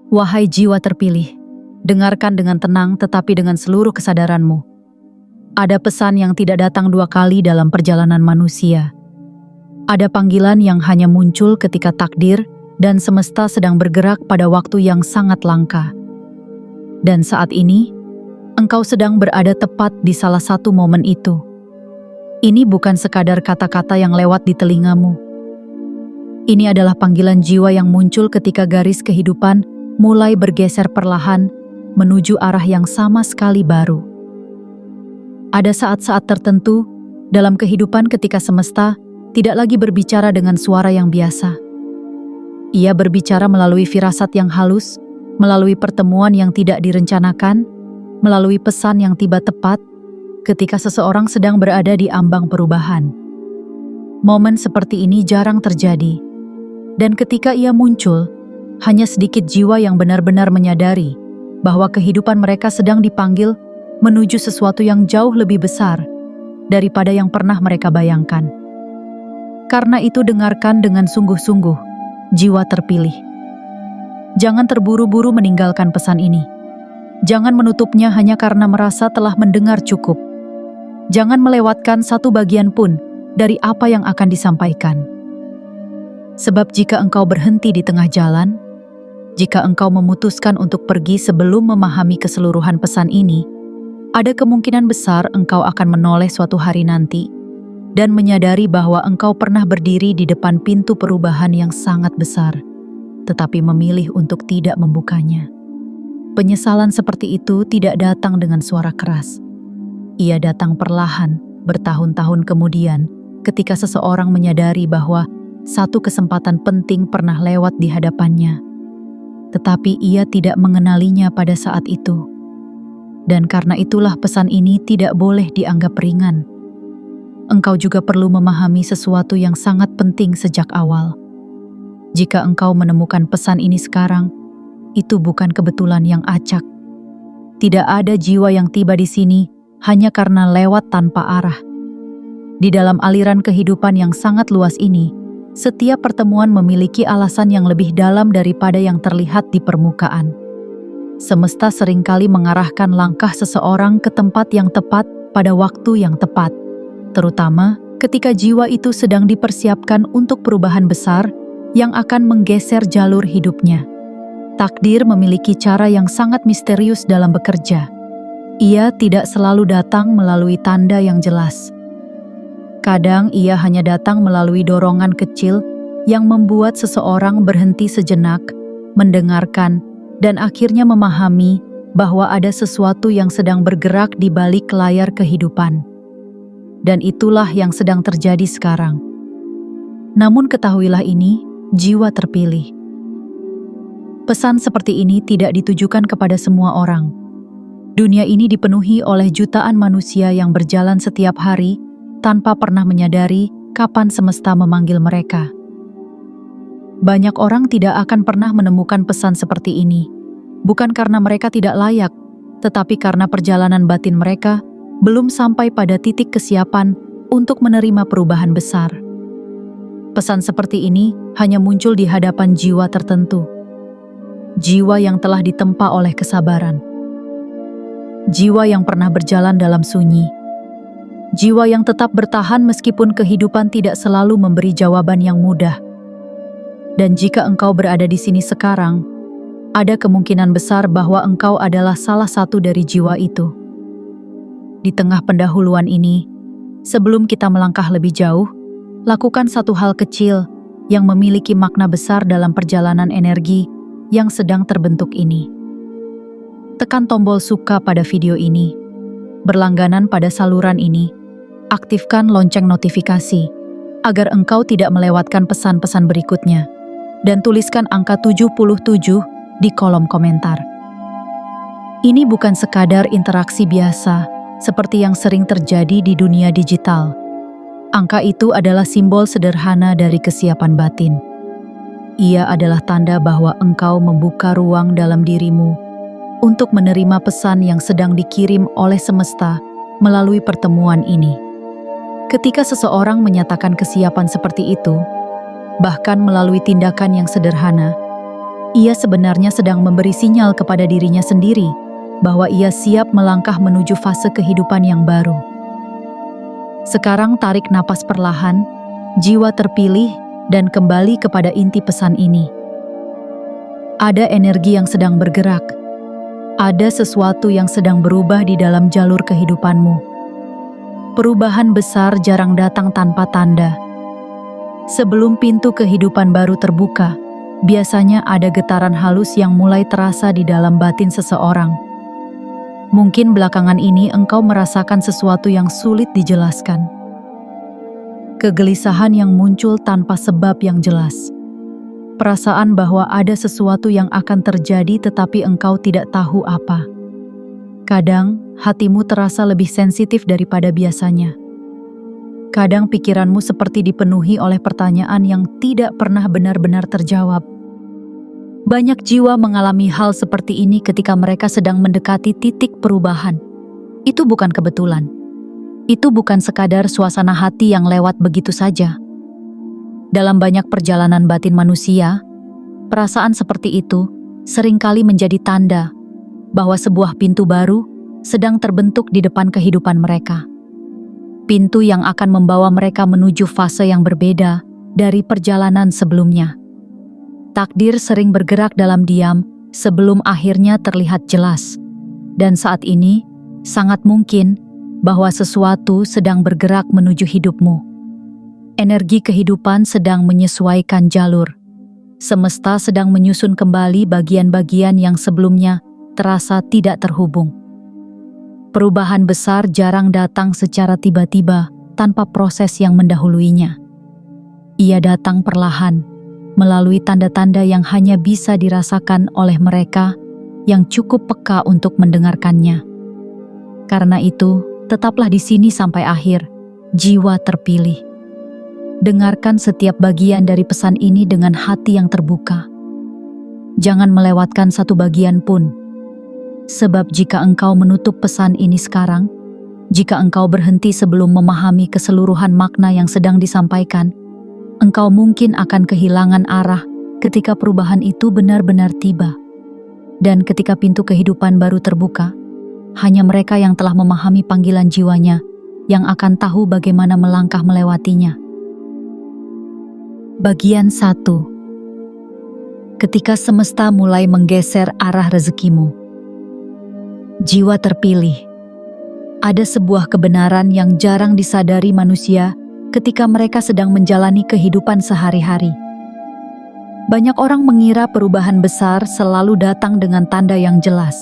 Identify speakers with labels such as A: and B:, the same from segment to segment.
A: Wahai jiwa terpilih, dengarkan dengan tenang tetapi dengan seluruh kesadaranmu. Ada pesan yang tidak datang 2 kali dalam perjalanan manusia. Ada panggilan yang hanya muncul ketika takdir dan semesta sedang bergerak pada waktu yang sangat langka. Dan saat ini, engkau sedang berada tepat di salah satu momen itu. Ini bukan sekadar kata-kata yang lewat di telingamu. Ini adalah panggilan jiwa yang muncul ketika garis kehidupan mulai bergeser perlahan menuju arah yang sama sekali baru. Ada saat-saat tertentu dalam kehidupan ketika semesta tidak lagi berbicara dengan suara yang biasa. Ia berbicara melalui firasat yang halus, melalui pertemuan yang tidak direncanakan, melalui pesan yang tiba tepat ketika seseorang sedang berada di ambang perubahan. Momen seperti ini jarang terjadi, dan ketika ia muncul, hanya sedikit jiwa yang benar-benar menyadari bahwa kehidupan mereka sedang dipanggil menuju sesuatu yang jauh lebih besar daripada yang pernah mereka bayangkan. Karena itu dengarkan dengan sungguh-sungguh, jiwa terpilih. Jangan terburu-buru meninggalkan pesan ini. Jangan menutupnya hanya karena merasa telah mendengar cukup. Jangan melewatkan satu bagian pun dari apa yang akan disampaikan. Sebab jika engkau berhenti di tengah jalan, jika engkau memutuskan untuk pergi sebelum memahami keseluruhan pesan ini, ada kemungkinan besar engkau akan menoleh suatu hari nanti dan menyadari bahwa engkau pernah berdiri di depan pintu perubahan yang sangat besar, tetapi memilih untuk tidak membukanya. Penyesalan seperti itu tidak datang dengan suara keras. Ia datang perlahan, bertahun-tahun kemudian, ketika seseorang menyadari bahwa satu kesempatan penting pernah lewat di hadapannya, tetapi ia tidak mengenalinya pada saat itu. Dan karena itulah pesan ini tidak boleh dianggap ringan. Engkau juga perlu memahami sesuatu yang sangat penting sejak awal. Jika engkau menemukan pesan ini sekarang, itu bukan kebetulan yang acak. Tidak ada jiwa yang tiba di sini hanya karena lewat tanpa arah. Di dalam aliran kehidupan yang sangat luas ini, setiap pertemuan memiliki alasan yang lebih dalam daripada yang terlihat di permukaan. Semesta seringkali mengarahkan langkah seseorang ke tempat yang tepat pada waktu yang tepat, terutama ketika jiwa itu sedang dipersiapkan untuk perubahan besar yang akan menggeser jalur hidupnya. Takdir memiliki cara yang sangat misterius dalam bekerja. Ia tidak selalu datang melalui tanda yang jelas. Kadang ia hanya datang melalui dorongan kecil yang membuat seseorang berhenti sejenak, mendengarkan, dan akhirnya memahami bahwa ada sesuatu yang sedang bergerak di balik layar kehidupan. Dan itulah yang sedang terjadi sekarang. Namun ketahuilah ini, jiwa terpilih. Pesan seperti ini tidak ditujukan kepada semua orang. Dunia ini dipenuhi oleh jutaan manusia yang berjalan setiap hari tanpa pernah menyadari kapan semesta memanggil mereka. Banyak orang tidak akan pernah menemukan pesan seperti ini, bukan karena mereka tidak layak, tetapi karena perjalanan batin mereka belum sampai pada titik kesiapan untuk menerima perubahan besar. Pesan seperti ini hanya muncul di hadapan jiwa tertentu. Jiwa yang telah ditempa oleh kesabaran. Jiwa yang pernah berjalan dalam sunyi. Jiwa yang tetap bertahan meskipun kehidupan tidak selalu memberi jawaban yang mudah. Dan jika engkau berada di sini sekarang, ada kemungkinan besar bahwa engkau adalah salah satu dari jiwa itu. Di tengah pendahuluan ini, sebelum kita melangkah lebih jauh, lakukan satu hal kecil yang memiliki makna besar dalam perjalanan energi yang sedang terbentuk ini. Tekan tombol suka pada video ini, berlangganan pada saluran ini, aktifkan lonceng notifikasi agar engkau tidak melewatkan pesan-pesan berikutnya, dan tuliskan angka 77 di kolom komentar. Ini bukan sekadar interaksi biasa seperti yang sering terjadi di dunia digital. Angka itu adalah simbol sederhana dari kesiapan batin. Ia adalah tanda bahwa engkau membuka ruang dalam dirimu untuk menerima pesan yang sedang dikirim oleh semesta melalui pertemuan ini. Ketika seseorang menyatakan kesiapan seperti itu, bahkan melalui tindakan yang sederhana, Ia sebenarnya sedang memberi sinyal kepada dirinya sendiri bahwa ia siap melangkah menuju fase kehidupan yang baru. Sekarang tarik napas perlahan, jiwa terpilih, dan kembali kepada inti pesan ini. Ada energi yang sedang bergerak. Ada sesuatu yang sedang berubah di dalam jalur kehidupanmu. Perubahan besar jarang datang tanpa tanda. Sebelum pintu kehidupan baru terbuka, biasanya ada getaran halus yang mulai terasa di dalam batin seseorang. Mungkin belakangan ini engkau merasakan sesuatu yang sulit dijelaskan. Kegelisahan yang muncul tanpa sebab yang jelas. Perasaan bahwa ada sesuatu yang akan terjadi tetapi engkau tidak tahu apa. Kadang, hatimu terasa lebih sensitif daripada biasanya. Kadang pikiranmu seperti dipenuhi oleh pertanyaan yang tidak pernah benar-benar terjawab. Banyak jiwa mengalami hal seperti ini ketika mereka sedang mendekati titik perubahan. Itu bukan kebetulan. Itu bukan sekadar suasana hati yang lewat begitu saja. Dalam banyak perjalanan batin manusia, perasaan seperti itu seringkali menjadi tanda bahwa sebuah pintu baru sedang terbentuk di depan kehidupan mereka. Pintu yang akan membawa mereka menuju fase yang berbeda dari perjalanan sebelumnya. Takdir sering bergerak dalam diam sebelum akhirnya terlihat jelas. Dan saat ini, sangat mungkin bahwa sesuatu sedang bergerak menuju hidupmu. Energi kehidupan sedang menyesuaikan jalur. Semesta sedang menyusun kembali bagian-bagian yang sebelumnya terasa tidak terhubung. Perubahan besar jarang datang secara tiba-tiba tanpa proses yang mendahuluinya. Ia datang perlahan, melalui tanda-tanda yang hanya bisa dirasakan oleh mereka yang cukup peka untuk mendengarkannya. Karena itu, tetaplah di sini sampai akhir, jiwa terpilih. Dengarkan setiap bagian dari pesan ini dengan hati yang terbuka. Jangan melewatkan satu bagian pun. Sebab jika engkau menutup pesan ini sekarang, jika engkau berhenti sebelum memahami keseluruhan makna yang sedang disampaikan, engkau mungkin akan kehilangan arah ketika perubahan itu benar-benar tiba. Dan ketika pintu kehidupan baru terbuka, hanya mereka yang telah memahami panggilan jiwanya yang akan tahu bagaimana melangkah melewatinya. Bagian 1. Ketika semesta mulai menggeser arah rezekimu. Jiwa terpilih. Ada sebuah kebenaran yang jarang disadari manusia ketika mereka sedang menjalani kehidupan sehari-hari. Banyak orang mengira perubahan besar selalu datang dengan tanda yang jelas.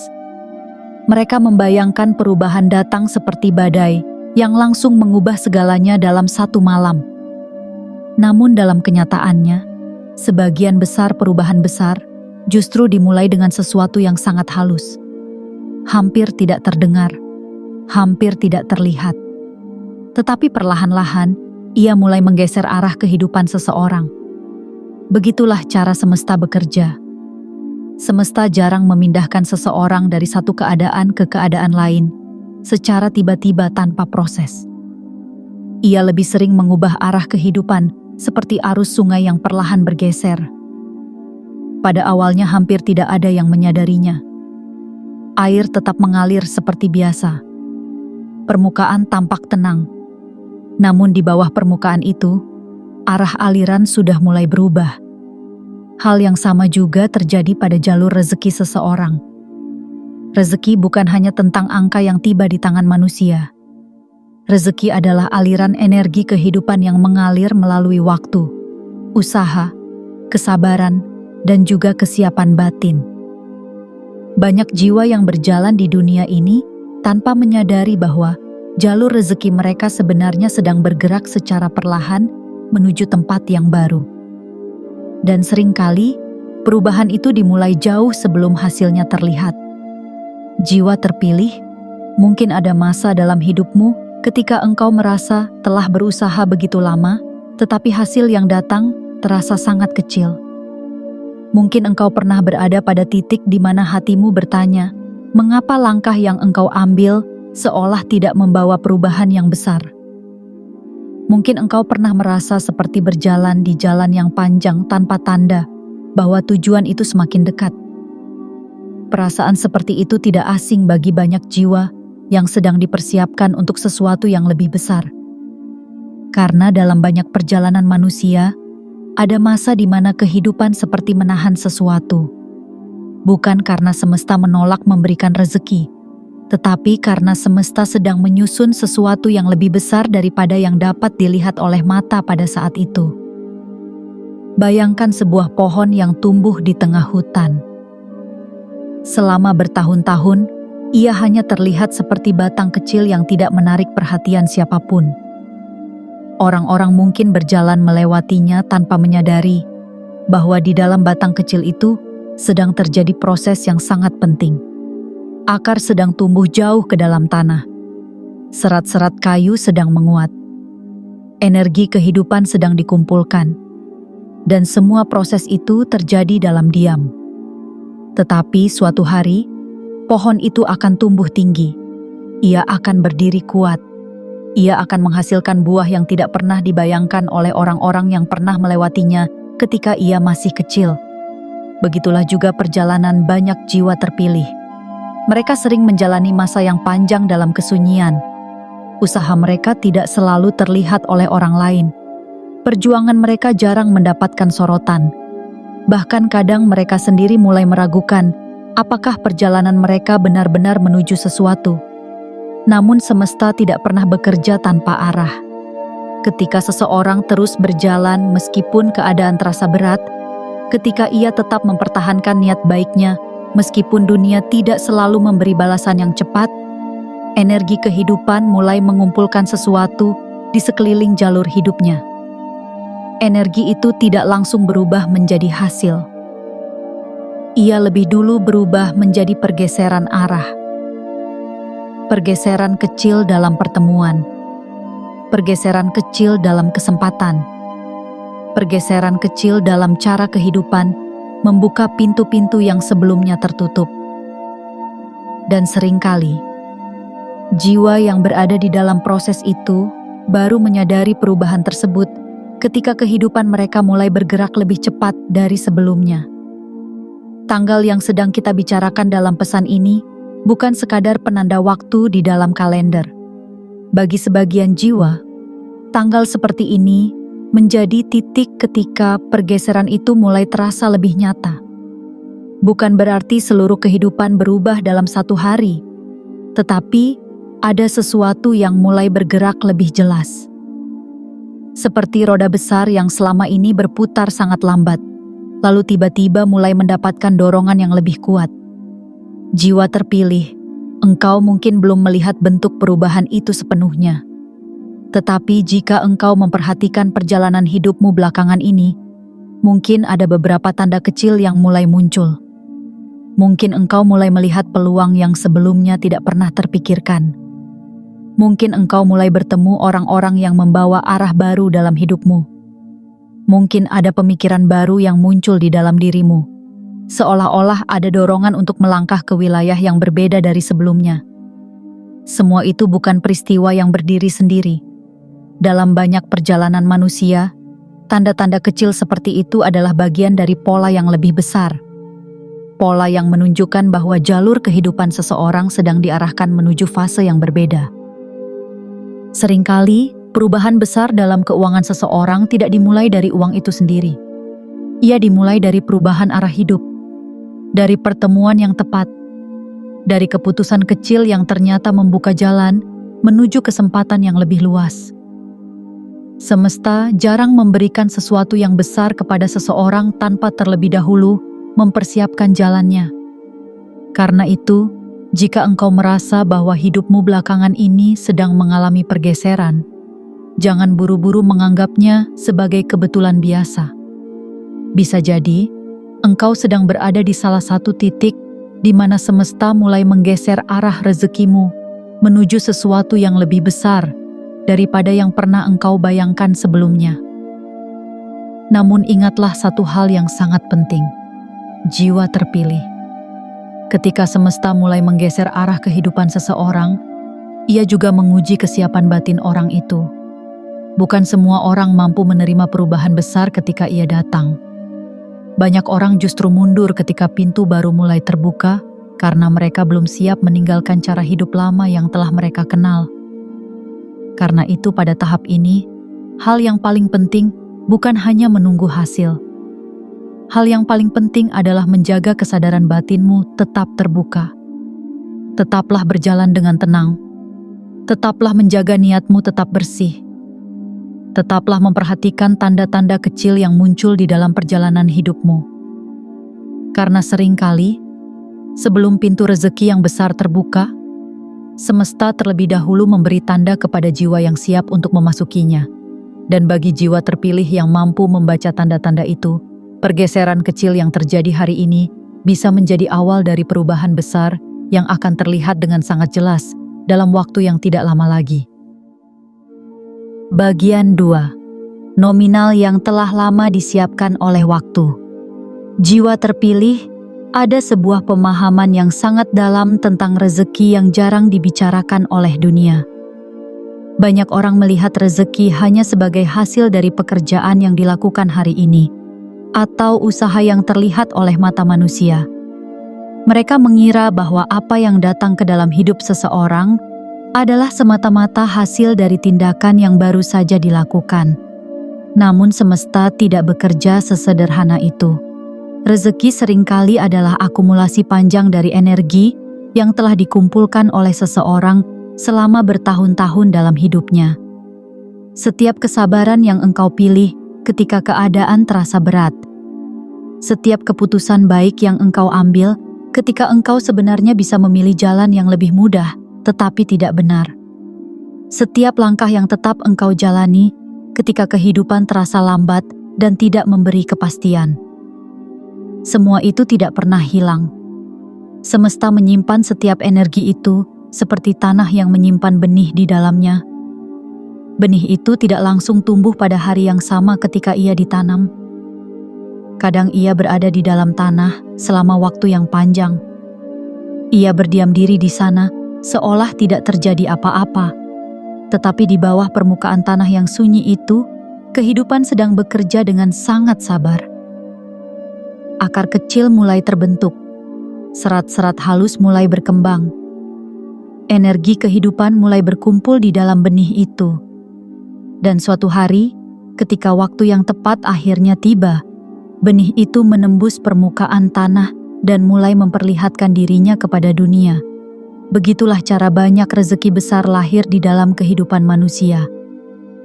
A: Mereka membayangkan perubahan datang seperti badai yang langsung mengubah segalanya dalam satu malam. Namun dalam kenyataannya, sebagian besar perubahan besar justru dimulai dengan sesuatu yang sangat halus. Hampir tidak terdengar, hampir tidak terlihat. Tetapi perlahan-lahan, ia mulai menggeser arah kehidupan seseorang. Begitulah cara semesta bekerja. Semesta jarang memindahkan seseorang dari satu keadaan ke keadaan lain, secara tiba-tiba tanpa proses. Ia lebih sering mengubah arah kehidupan seperti arus sungai yang perlahan bergeser. Pada awalnya hampir tidak ada yang menyadarinya. Air tetap mengalir seperti biasa. Permukaan tampak tenang. Namun di bawah permukaan itu, arah aliran sudah mulai berubah. Hal yang sama juga terjadi pada jalur rezeki seseorang. Rezeki bukan hanya tentang angka yang tiba di tangan manusia. Rezeki adalah aliran energi kehidupan yang mengalir melalui waktu, usaha, kesabaran, dan juga kesiapan batin. Banyak jiwa yang berjalan di dunia ini tanpa menyadari bahwa jalur rezeki mereka sebenarnya sedang bergerak secara perlahan menuju tempat yang baru. Dan seringkali, perubahan itu dimulai jauh sebelum hasilnya terlihat. Jiwa terpilih, mungkin ada masa dalam hidupmu ketika engkau merasa telah berusaha begitu lama, tetapi hasil yang datang terasa sangat kecil. Mungkin engkau pernah berada pada titik di mana hatimu bertanya, mengapa langkah yang engkau ambil seolah tidak membawa perubahan yang besar? Mungkin engkau pernah merasa seperti berjalan di jalan yang panjang tanpa tanda, bahwa tujuan itu semakin dekat. Perasaan seperti itu tidak asing bagi banyak jiwa yang sedang dipersiapkan untuk sesuatu yang lebih besar. Karena dalam banyak perjalanan manusia, ada masa di mana kehidupan seperti menahan sesuatu. Bukan karena semesta menolak memberikan rezeki, tetapi karena semesta sedang menyusun sesuatu yang lebih besar daripada yang dapat dilihat oleh mata pada saat itu. Bayangkan sebuah pohon yang tumbuh di tengah hutan. Selama bertahun-tahun, ia hanya terlihat seperti batang kecil yang tidak menarik perhatian siapapun. Orang-orang mungkin berjalan melewatinya tanpa menyadari bahwa di dalam batang kecil itu sedang terjadi proses yang sangat penting. Akar sedang tumbuh jauh ke dalam tanah. Serat-serat kayu sedang menguat. Energi kehidupan sedang dikumpulkan. Dan semua proses itu terjadi dalam diam. Tetapi suatu hari, pohon itu akan tumbuh tinggi. Ia akan berdiri kuat. Ia akan menghasilkan buah yang tidak pernah dibayangkan oleh orang-orang yang pernah melewatinya ketika ia masih kecil. Begitulah juga perjalanan banyak jiwa terpilih. Mereka sering menjalani masa yang panjang dalam kesunyian. Usaha mereka tidak selalu terlihat oleh orang lain. Perjuangan mereka jarang mendapatkan sorotan. Bahkan kadang mereka sendiri mulai meragukan apakah perjalanan mereka benar-benar menuju sesuatu. Namun semesta tidak pernah bekerja tanpa arah. Ketika seseorang terus berjalan meskipun keadaan terasa berat, ketika ia tetap mempertahankan niat baiknya meskipun dunia tidak selalu memberi balasan yang cepat, energi kehidupan mulai mengumpulkan sesuatu di sekeliling jalur hidupnya. Energi itu tidak langsung berubah menjadi hasil. Ia lebih dulu berubah menjadi pergeseran arah. Pergeseran kecil dalam pertemuan. Pergeseran kecil dalam kesempatan. Pergeseran kecil dalam cara kehidupan membuka pintu-pintu yang sebelumnya tertutup. Dan seringkali, jiwa yang berada di dalam proses itu baru menyadari perubahan tersebut ketika kehidupan mereka mulai bergerak lebih cepat dari sebelumnya. Tanggal yang sedang kita bicarakan dalam pesan ini bukan sekadar penanda waktu di dalam kalender. Bagi sebagian jiwa, tanggal seperti ini menjadi titik ketika pergeseran itu mulai terasa lebih nyata. Bukan berarti seluruh kehidupan berubah dalam satu hari, tetapi ada sesuatu yang mulai bergerak lebih jelas. Seperti roda besar yang selama ini berputar sangat lambat, lalu tiba-tiba mulai mendapatkan dorongan yang lebih kuat. Jiwa terpilih, engkau mungkin belum melihat bentuk perubahan itu sepenuhnya. Tetapi jika engkau memperhatikan perjalanan hidupmu belakangan ini, mungkin ada beberapa tanda kecil yang mulai muncul. Mungkin engkau mulai melihat peluang yang sebelumnya tidak pernah terpikirkan. Mungkin engkau mulai bertemu orang-orang yang membawa arah baru dalam hidupmu. Mungkin ada pemikiran baru yang muncul di dalam dirimu, seolah-olah ada dorongan untuk melangkah ke wilayah yang berbeda dari sebelumnya. Semua itu bukan peristiwa yang berdiri sendiri. Dalam banyak perjalanan manusia, tanda-tanda kecil seperti itu adalah bagian dari pola yang lebih besar. Pola yang menunjukkan bahwa jalur kehidupan seseorang sedang diarahkan menuju fase yang berbeda. Seringkali, perubahan besar dalam keuangan seseorang tidak dimulai dari uang itu sendiri. Ia dimulai dari perubahan arah hidup, dari pertemuan yang tepat, dari keputusan kecil yang ternyata membuka jalan menuju kesempatan yang lebih luas. Semesta jarang memberikan sesuatu yang besar kepada seseorang tanpa terlebih dahulu mempersiapkan jalannya. Karena itu, jika engkau merasa bahwa hidupmu belakangan ini sedang mengalami pergeseran, jangan buru-buru menganggapnya sebagai kebetulan biasa. Bisa jadi, engkau sedang berada di salah satu titik di mana semesta mulai menggeser arah rezekimu menuju sesuatu yang lebih besar daripada yang pernah engkau bayangkan sebelumnya. Namun ingatlah satu hal yang sangat penting, jiwa terpilih. Ketika semesta mulai menggeser arah kehidupan seseorang, ia juga menguji kesiapan batin orang itu. Bukan semua orang mampu menerima perubahan besar ketika ia datang. Banyak orang justru mundur ketika pintu baru mulai terbuka karena mereka belum siap meninggalkan cara hidup lama yang telah mereka kenal. Karena itu pada tahap ini, hal yang paling penting bukan hanya menunggu hasil. Hal yang paling penting adalah menjaga kesadaran batinmu tetap terbuka. Tetaplah berjalan dengan tenang. Tetaplah menjaga niatmu tetap bersih. Tetaplah memperhatikan tanda-tanda kecil yang muncul di dalam perjalanan hidupmu. Karena seringkali, sebelum pintu rezeki yang besar terbuka, semesta terlebih dahulu memberi tanda kepada jiwa yang siap untuk memasukinya. Dan bagi jiwa terpilih yang mampu membaca tanda-tanda itu, pergeseran kecil yang terjadi hari ini bisa menjadi awal dari perubahan besar yang akan terlihat dengan sangat jelas dalam waktu yang tidak lama lagi. Bagian 2. Nominal yang telah lama disiapkan oleh waktu. Jiwa terpilih, ada sebuah pemahaman yang sangat dalam tentang rezeki yang jarang dibicarakan oleh dunia. Banyak orang melihat rezeki hanya sebagai hasil dari pekerjaan yang dilakukan hari ini, atau usaha yang terlihat oleh mata manusia. Mereka mengira bahwa apa yang datang ke dalam hidup seseorang adalah semata-mata hasil dari tindakan yang baru saja dilakukan. Namun semesta tidak bekerja sesederhana itu. Rezeki seringkali adalah akumulasi panjang dari energi yang telah dikumpulkan oleh seseorang selama bertahun-tahun dalam hidupnya. Setiap kesabaran yang engkau pilih ketika keadaan terasa berat. Setiap keputusan baik yang engkau ambil ketika engkau sebenarnya bisa memilih jalan yang lebih mudah, tetapi tidak benar. Setiap langkah yang tetap engkau jalani ketika kehidupan terasa lambat dan tidak memberi kepastian. Semua itu tidak pernah hilang. Semesta menyimpan setiap energi itu seperti tanah yang menyimpan benih di dalamnya. Benih itu tidak langsung tumbuh pada hari yang sama ketika ia ditanam. Kadang ia berada di dalam tanah selama waktu yang panjang. Ia berdiam diri di sana seolah tidak terjadi apa-apa. Tetapi di bawah permukaan tanah yang sunyi itu, kehidupan sedang bekerja dengan sangat sabar. Akar kecil mulai terbentuk. Serat-serat halus mulai berkembang. Energi kehidupan mulai berkumpul di dalam benih itu. Dan suatu hari, ketika waktu yang tepat akhirnya tiba, benih itu menembus permukaan tanah dan mulai memperlihatkan dirinya kepada dunia. Begitulah cara banyak rezeki besar lahir di dalam kehidupan manusia.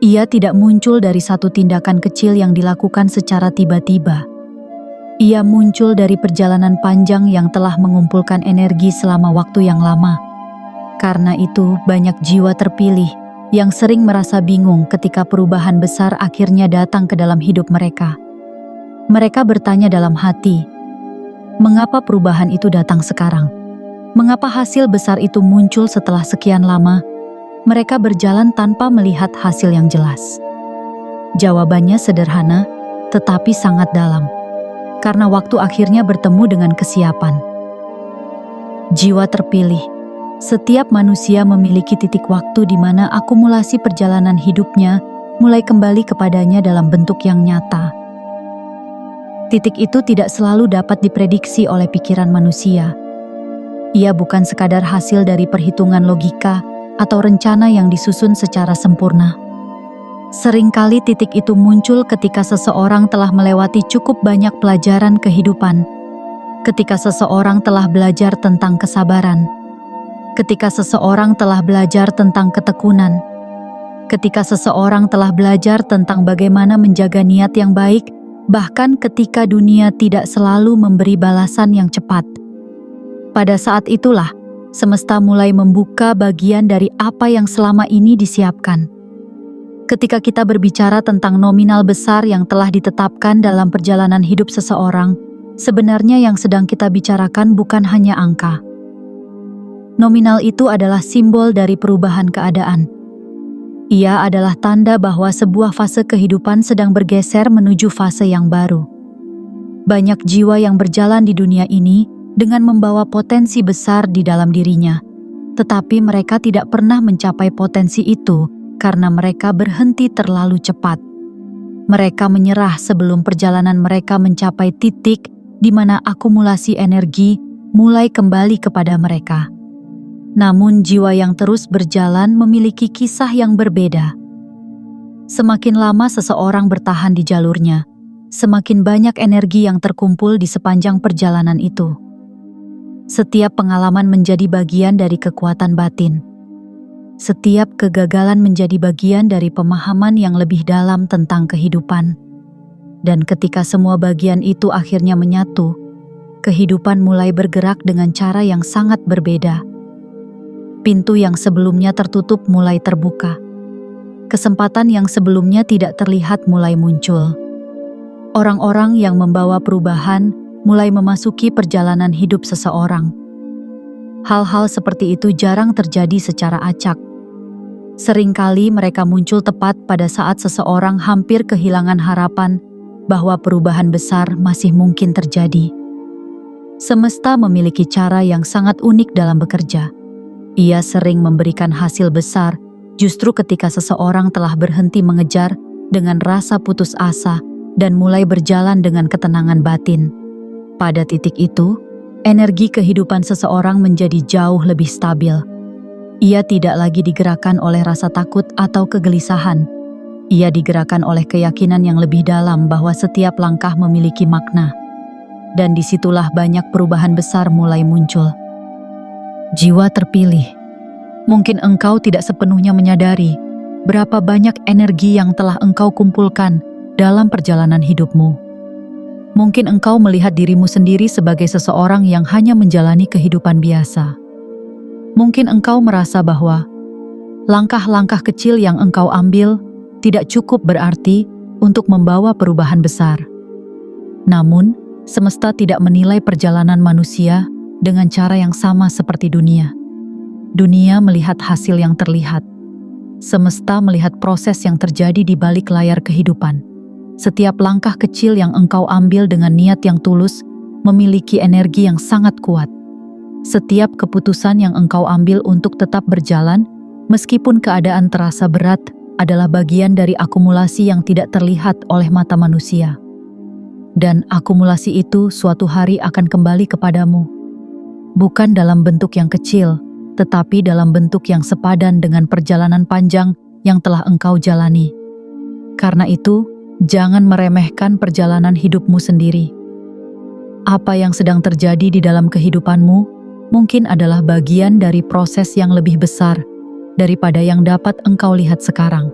A: Ia tidak muncul dari satu tindakan kecil yang dilakukan secara tiba-tiba. Ia muncul dari perjalanan panjang yang telah mengumpulkan energi selama waktu yang lama. Karena itu, banyak jiwa terpilih yang sering merasa bingung ketika perubahan besar akhirnya datang ke dalam hidup mereka. Mereka bertanya dalam hati, mengapa perubahan itu datang sekarang? Mengapa hasil besar itu muncul setelah sekian lama? Mereka berjalan tanpa melihat hasil yang jelas. Jawabannya sederhana, tetapi sangat dalam. Karena waktu akhirnya bertemu dengan kesiapan. Jiwa terpilih. Setiap manusia memiliki titik waktu di mana akumulasi perjalanan hidupnya mulai kembali kepadanya dalam bentuk yang nyata. Titik itu tidak selalu dapat diprediksi oleh pikiran manusia. Ia bukan sekadar hasil dari perhitungan logika atau rencana yang disusun secara sempurna. Seringkali titik itu muncul ketika seseorang telah melewati cukup banyak pelajaran kehidupan, ketika seseorang telah belajar tentang kesabaran, ketika seseorang telah belajar tentang ketekunan, ketika seseorang telah belajar tentang bagaimana menjaga niat yang baik, bahkan ketika dunia tidak selalu memberi balasan yang cepat. Pada saat itulah, semesta mulai membuka bagian dari apa yang selama ini disiapkan. Ketika kita berbicara tentang nominal besar yang telah ditetapkan dalam perjalanan hidup seseorang, sebenarnya yang sedang kita bicarakan bukan hanya angka. Nominal itu adalah simbol dari perubahan keadaan. Ia adalah tanda bahwa sebuah fase kehidupan sedang bergeser menuju fase yang baru. Banyak jiwa yang berjalan di dunia ini dengan membawa potensi besar di dalam dirinya, tetapi mereka tidak pernah mencapai potensi itu karena mereka berhenti terlalu cepat. Mereka menyerah sebelum perjalanan mereka mencapai titik di mana akumulasi energi mulai kembali kepada mereka. Namun jiwa yang terus berjalan memiliki kisah yang berbeda. Semakin lama seseorang bertahan di jalurnya, semakin banyak energi yang terkumpul di sepanjang perjalanan itu. Setiap pengalaman menjadi bagian dari kekuatan batin. Setiap kegagalan menjadi bagian dari pemahaman yang lebih dalam tentang kehidupan. Dan ketika semua bagian itu akhirnya menyatu, kehidupan mulai bergerak dengan cara yang sangat berbeda. Pintu yang sebelumnya tertutup mulai terbuka. Kesempatan yang sebelumnya tidak terlihat mulai muncul. Orang-orang yang membawa perubahan mulai memasuki perjalanan hidup seseorang. Hal-hal seperti itu jarang terjadi secara acak. Seringkali mereka muncul tepat pada saat seseorang hampir kehilangan harapan bahwa perubahan besar masih mungkin terjadi. Semesta memiliki cara yang sangat unik dalam bekerja. Ia sering memberikan hasil besar justru ketika seseorang telah berhenti mengejar dengan rasa putus asa dan mulai berjalan dengan ketenangan batin. Pada titik itu, energi kehidupan seseorang menjadi jauh lebih stabil. Ia tidak lagi digerakkan oleh rasa takut atau kegelisahan. Ia digerakkan oleh keyakinan yang lebih dalam bahwa setiap langkah memiliki makna. Dan disitulah banyak perubahan besar mulai muncul. Jiwa terpilih. Mungkin engkau tidak sepenuhnya menyadari berapa banyak energi yang telah engkau kumpulkan dalam perjalanan hidupmu. Mungkin engkau melihat dirimu sendiri sebagai seseorang yang hanya menjalani kehidupan biasa. Mungkin engkau merasa bahwa langkah-langkah kecil yang engkau ambil tidak cukup berarti untuk membawa perubahan besar. Namun, semesta tidak menilai perjalanan manusia dengan cara yang sama seperti dunia. Dunia melihat hasil yang terlihat. Semesta melihat proses yang terjadi di balik layar kehidupan. Setiap langkah kecil yang engkau ambil dengan niat yang tulus memiliki energi yang sangat kuat. Setiap keputusan yang engkau ambil untuk tetap berjalan, meskipun keadaan terasa berat, adalah bagian dari akumulasi yang tidak terlihat oleh mata manusia. Dan akumulasi itu suatu hari akan kembali kepadamu. Bukan dalam bentuk yang kecil, tetapi dalam bentuk yang sepadan dengan perjalanan panjang yang telah engkau jalani. Karena itu, jangan meremehkan perjalanan hidupmu sendiri. Apa yang sedang terjadi di dalam kehidupanmu mungkin adalah bagian dari proses yang lebih besar daripada yang dapat engkau lihat sekarang.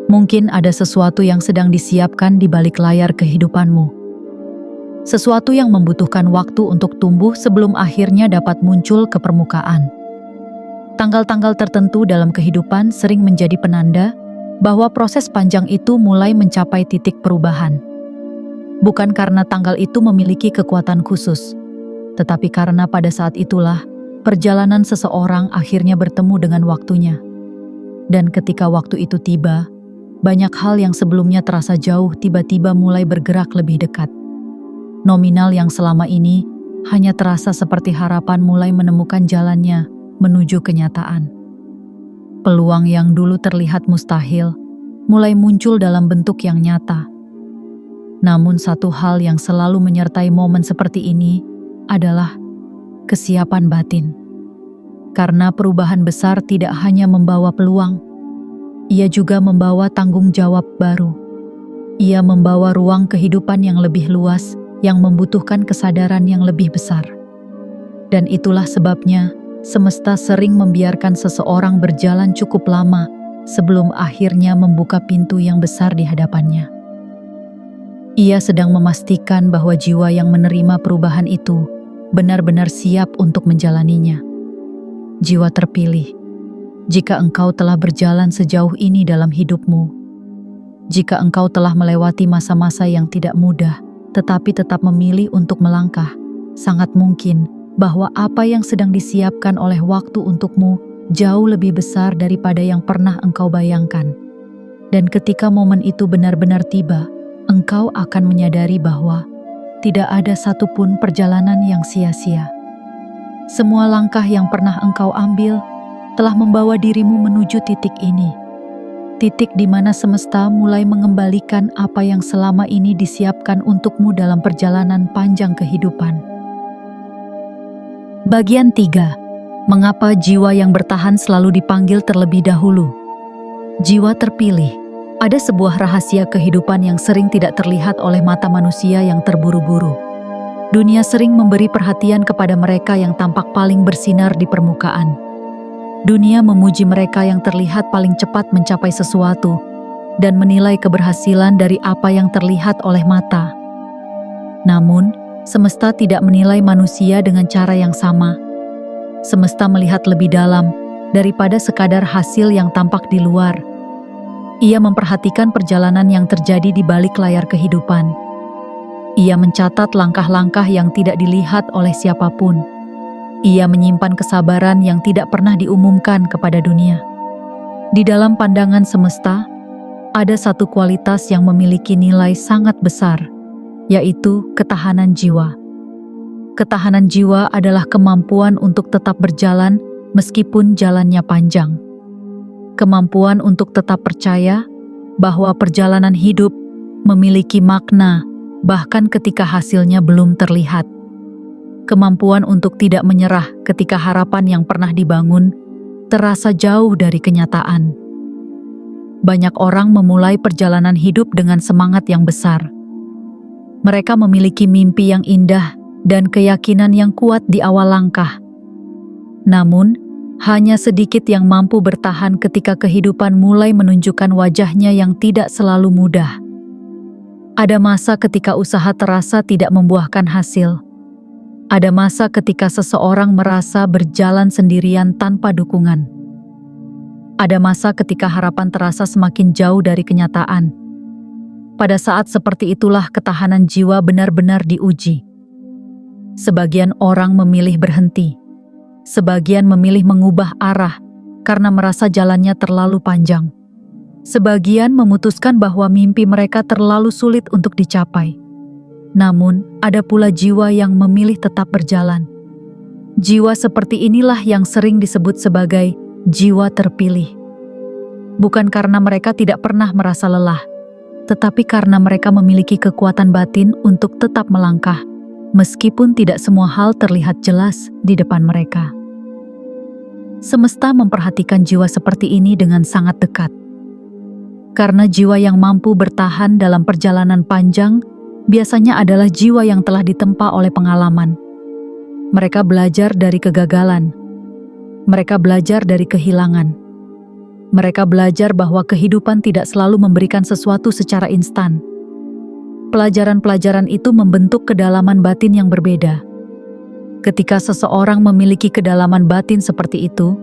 A: Mungkin ada sesuatu yang sedang disiapkan di balik layar kehidupanmu. Sesuatu yang membutuhkan waktu untuk tumbuh sebelum akhirnya dapat muncul ke permukaan. Tanggal-tanggal tertentu dalam kehidupan sering menjadi penanda bahwa proses panjang itu mulai mencapai titik perubahan. Bukan karena tanggal itu memiliki kekuatan khusus, tetapi karena pada saat itulah perjalanan seseorang akhirnya bertemu dengan waktunya. Dan ketika waktu itu tiba, banyak hal yang sebelumnya terasa jauh tiba-tiba mulai bergerak lebih dekat. Nominal yang selama ini hanya terasa seperti harapan mulai menemukan jalannya menuju kenyataan. Peluang yang dulu terlihat mustahil mulai muncul dalam bentuk yang nyata. Namun satu hal yang selalu menyertai momen seperti ini adalah kesiapan batin. Karena perubahan besar tidak hanya membawa peluang, ia juga membawa tanggung jawab baru. Ia membawa ruang kehidupan yang lebih luas, yang membutuhkan kesadaran yang lebih besar. Dan itulah sebabnya, semesta sering membiarkan seseorang berjalan cukup lama sebelum akhirnya membuka pintu yang besar di hadapannya. Ia sedang memastikan bahwa jiwa yang menerima perubahan itu benar-benar siap untuk menjalaninya. Jiwa terpilih, jika engkau telah berjalan sejauh ini dalam hidupmu, jika engkau telah melewati masa-masa yang tidak mudah, tetapi tetap memilih untuk melangkah, sangat mungkin bahwa apa yang sedang disiapkan oleh waktu untukmu jauh lebih besar daripada yang pernah engkau bayangkan. Dan ketika momen itu benar-benar tiba, engkau akan menyadari bahwa tidak ada satupun perjalanan yang sia-sia. Semua langkah yang pernah engkau ambil telah membawa dirimu menuju titik ini. titik di mana semesta mulai mengembalikan apa yang selama ini disiapkan untukmu dalam perjalanan panjang kehidupan. Bagian 3. Mengapa jiwa yang bertahan selalu dipanggil terlebih dahulu? Jiwa terpilih. Ada sebuah rahasia kehidupan yang sering tidak terlihat oleh mata manusia yang terburu-buru. Dunia sering memberi perhatian kepada mereka yang tampak paling bersinar di permukaan. Dunia memuji mereka yang terlihat paling cepat mencapai sesuatu dan menilai keberhasilan dari apa yang terlihat oleh mata. Namun, semesta tidak menilai manusia dengan cara yang sama. Semesta melihat lebih dalam daripada sekadar hasil yang tampak di luar. Ia memperhatikan perjalanan yang terjadi di balik layar kehidupan. Ia mencatat langkah-langkah yang tidak dilihat oleh siapapun. Ia menyimpan kesabaran yang tidak pernah diumumkan kepada dunia. Di dalam pandangan semesta, ada satu kualitas yang memiliki nilai sangat besar, yaitu ketahanan jiwa. Ketahanan jiwa adalah kemampuan untuk tetap berjalan meskipun jalannya panjang. Kemampuan untuk tetap percaya bahwa perjalanan hidup memiliki makna bahkan ketika hasilnya belum terlihat. Kemampuan untuk tidak menyerah ketika harapan yang pernah dibangun terasa jauh dari kenyataan. Banyak orang memulai perjalanan hidup dengan semangat yang besar. Mereka memiliki mimpi yang indah dan keyakinan yang kuat di awal langkah. Namun, hanya sedikit yang mampu bertahan ketika kehidupan mulai menunjukkan wajahnya yang tidak selalu mudah. Ada masa ketika usaha terasa tidak membuahkan hasil. Ada masa ketika seseorang merasa berjalan sendirian tanpa dukungan. Ada masa ketika harapan terasa semakin jauh dari kenyataan. Pada saat seperti itulah ketahanan jiwa benar-benar diuji. Sebagian orang memilih berhenti. Sebagian memilih mengubah arah karena merasa jalannya terlalu panjang. Sebagian memutuskan bahwa mimpi mereka terlalu sulit untuk dicapai. Namun, ada pula jiwa yang memilih tetap berjalan. Jiwa seperti inilah yang sering disebut sebagai jiwa terpilih. Bukan karena mereka tidak pernah merasa lelah, tetapi karena mereka memiliki kekuatan batin untuk tetap melangkah, meskipun tidak semua hal terlihat jelas di depan mereka. Semesta memperhatikan jiwa seperti ini dengan sangat dekat. Karena jiwa yang mampu bertahan dalam perjalanan panjang biasanya adalah jiwa yang telah ditempa oleh pengalaman. Mereka belajar dari kegagalan. Mereka belajar dari kehilangan. Mereka belajar bahwa kehidupan tidak selalu memberikan sesuatu secara instan. Pelajaran-pelajaran itu membentuk kedalaman batin yang berbeda. Ketika seseorang memiliki kedalaman batin seperti itu,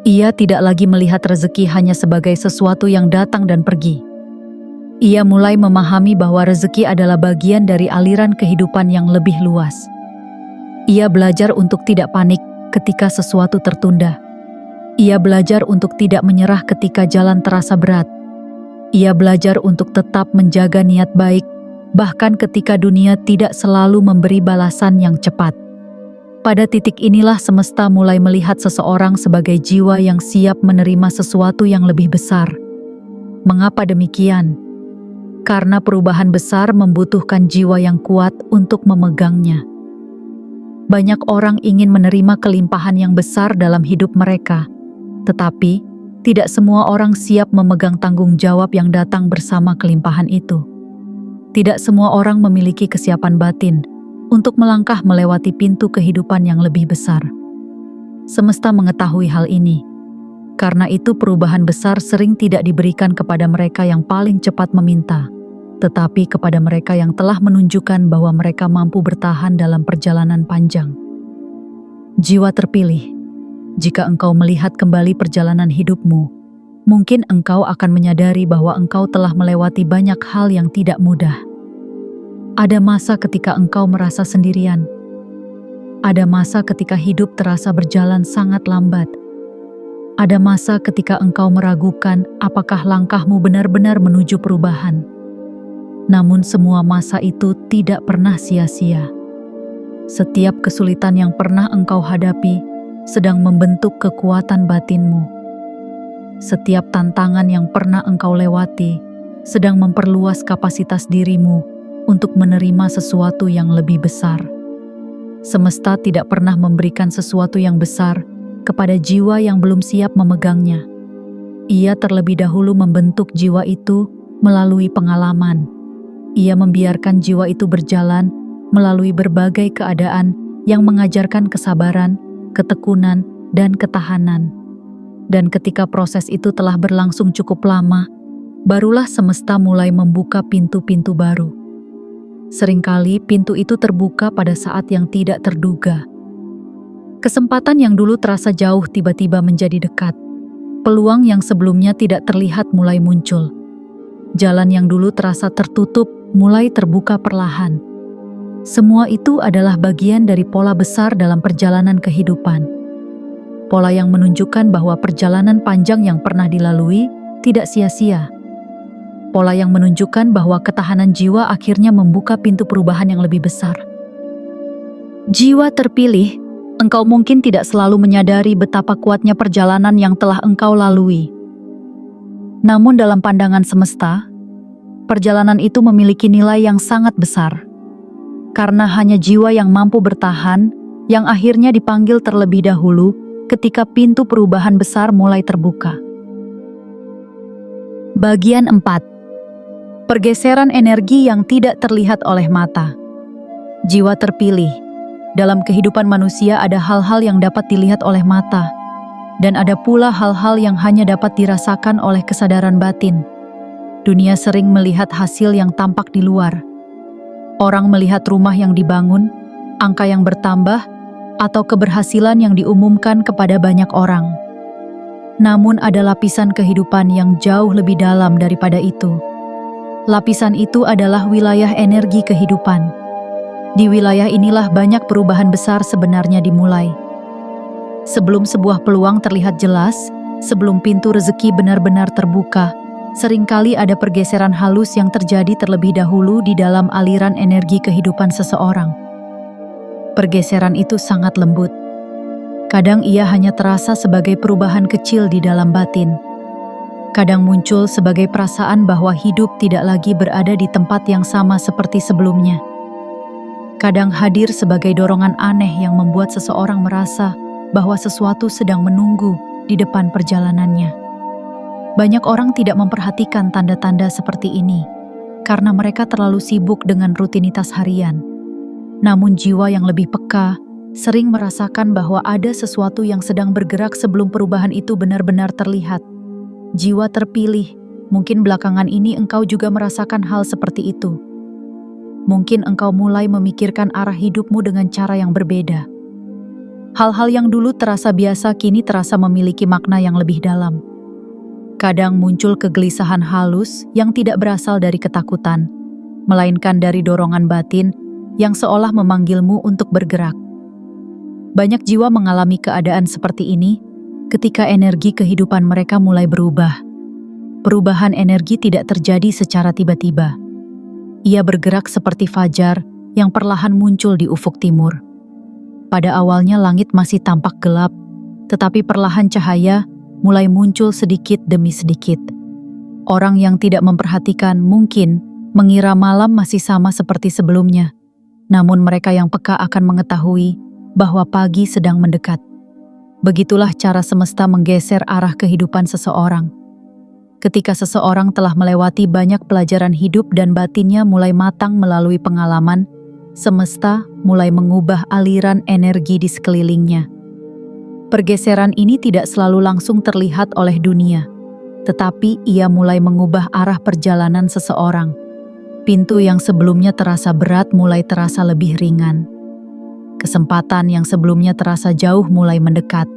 A: ia tidak lagi melihat rezeki hanya sebagai sesuatu yang datang dan pergi. Ia mulai memahami bahwa rezeki adalah bagian dari aliran kehidupan yang lebih luas. Ia belajar untuk tidak panik ketika sesuatu tertunda. Ia belajar untuk tidak menyerah ketika jalan terasa berat. Ia belajar untuk tetap menjaga niat baik, bahkan ketika dunia tidak selalu memberi balasan yang cepat. Pada titik inilah semesta mulai melihat seseorang sebagai jiwa yang siap menerima sesuatu yang lebih besar. Mengapa demikian? Karena perubahan besar membutuhkan jiwa yang kuat untuk memegangnya. Banyak orang ingin menerima kelimpahan yang besar dalam hidup mereka, tetapi tidak semua orang siap memegang tanggung jawab yang datang bersama kelimpahan itu. Tidak semua orang memiliki kesiapan batin untuk melangkah melewati pintu kehidupan yang lebih besar. Semesta mengetahui hal ini. Karena itu perubahan besar sering tidak diberikan kepada mereka yang paling cepat meminta, tetapi kepada mereka yang telah menunjukkan bahwa mereka mampu bertahan dalam perjalanan panjang. Jiwa terpilih. Jika engkau melihat kembali perjalanan hidupmu, mungkin engkau akan menyadari bahwa engkau telah melewati banyak hal yang tidak mudah. Ada masa ketika engkau merasa sendirian. Ada masa ketika hidup terasa berjalan sangat lambat. Ada masa ketika engkau meragukan apakah langkahmu benar-benar menuju perubahan. Namun semua masa itu tidak pernah sia-sia. Setiap kesulitan yang pernah engkau hadapi sedang membentuk kekuatan batinmu. Setiap tantangan yang pernah engkau lewati sedang memperluas kapasitas dirimu untuk menerima sesuatu yang lebih besar. Semesta tidak pernah memberikan sesuatu yang besar kepada jiwa yang belum siap memegangnya. Ia terlebih dahulu membentuk jiwa itu melalui pengalaman. Ia membiarkan jiwa itu berjalan melalui berbagai keadaan yang mengajarkan kesabaran, ketekunan, dan ketahanan. Dan ketika proses itu telah berlangsung cukup lama, barulah semesta mulai membuka pintu-pintu baru. Seringkali pintu itu terbuka pada saat yang tidak terduga. Kesempatan yang dulu terasa jauh tiba-tiba menjadi dekat. Peluang yang sebelumnya tidak terlihat mulai muncul. Jalan yang dulu terasa tertutup mulai terbuka perlahan. Semua itu adalah bagian dari pola besar dalam perjalanan kehidupan. Pola yang menunjukkan bahwa perjalanan panjang yang pernah dilalui tidak sia-sia. Pola yang menunjukkan bahwa ketahanan jiwa akhirnya membuka pintu perubahan yang lebih besar. Jiwa terpilih, engkau mungkin tidak selalu menyadari betapa kuatnya perjalanan yang telah engkau lalui. Namun dalam pandangan semesta, perjalanan itu memiliki nilai yang sangat besar. Karena hanya jiwa yang mampu bertahan, yang akhirnya dipanggil terlebih dahulu ketika pintu perubahan besar mulai terbuka. Bagian 4. Pergeseran energi yang tidak terlihat oleh mata. Jiwa terpilih. Dalam kehidupan manusia ada hal-hal yang dapat dilihat oleh mata, dan ada pula hal-hal yang hanya dapat dirasakan oleh kesadaran batin. Dunia sering melihat hasil yang tampak di luar. Orang melihat rumah yang dibangun, angka yang bertambah, atau keberhasilan yang diumumkan kepada banyak orang. Namun ada lapisan kehidupan yang jauh lebih dalam daripada itu. Lapisan itu adalah wilayah energi kehidupan. Di wilayah inilah banyak perubahan besar sebenarnya dimulai. Sebelum sebuah peluang terlihat jelas, sebelum pintu rezeki benar-benar terbuka, seringkali ada pergeseran halus yang terjadi terlebih dahulu di dalam aliran energi kehidupan seseorang. Pergeseran itu sangat lembut. Kadang ia hanya terasa sebagai perubahan kecil di dalam batin. Kadang muncul sebagai perasaan bahwa hidup tidak lagi berada di tempat yang sama seperti sebelumnya. Kadang hadir sebagai dorongan aneh yang membuat seseorang merasa bahwa sesuatu sedang menunggu di depan perjalanannya. Banyak orang tidak memperhatikan tanda-tanda seperti ini karena mereka terlalu sibuk dengan rutinitas harian. Namun jiwa yang lebih peka sering merasakan bahwa ada sesuatu yang sedang bergerak sebelum perubahan itu benar-benar terlihat. Jiwa terpilih, mungkin belakangan ini engkau juga merasakan hal seperti itu. Mungkin engkau mulai memikirkan arah hidupmu dengan cara yang berbeda. Hal-hal yang dulu terasa biasa kini terasa memiliki makna yang lebih dalam. Kadang muncul kegelisahan halus yang tidak berasal dari ketakutan, melainkan dari dorongan batin yang seolah memanggilmu untuk bergerak. Banyak jiwa mengalami keadaan seperti ini ketika energi kehidupan mereka mulai berubah. Perubahan energi tidak terjadi secara tiba-tiba. Ia bergerak seperti fajar yang perlahan muncul di ufuk timur. Pada awalnya langit masih tampak gelap, tetapi perlahan cahaya mulai muncul sedikit demi sedikit. Orang yang tidak memperhatikan mungkin mengira malam masih sama seperti sebelumnya, namun mereka yang peka akan mengetahui bahwa pagi sedang mendekat. Begitulah cara semesta menggeser arah kehidupan seseorang. Ketika seseorang telah melewati banyak pelajaran hidup dan batinnya mulai matang melalui pengalaman, semesta mulai mengubah aliran energi di sekelilingnya. Pergeseran ini tidak selalu langsung terlihat oleh dunia, tetapi ia mulai mengubah arah perjalanan seseorang. Pintu yang sebelumnya terasa berat mulai terasa lebih ringan. Kesempatan yang sebelumnya terasa jauh mulai mendekat.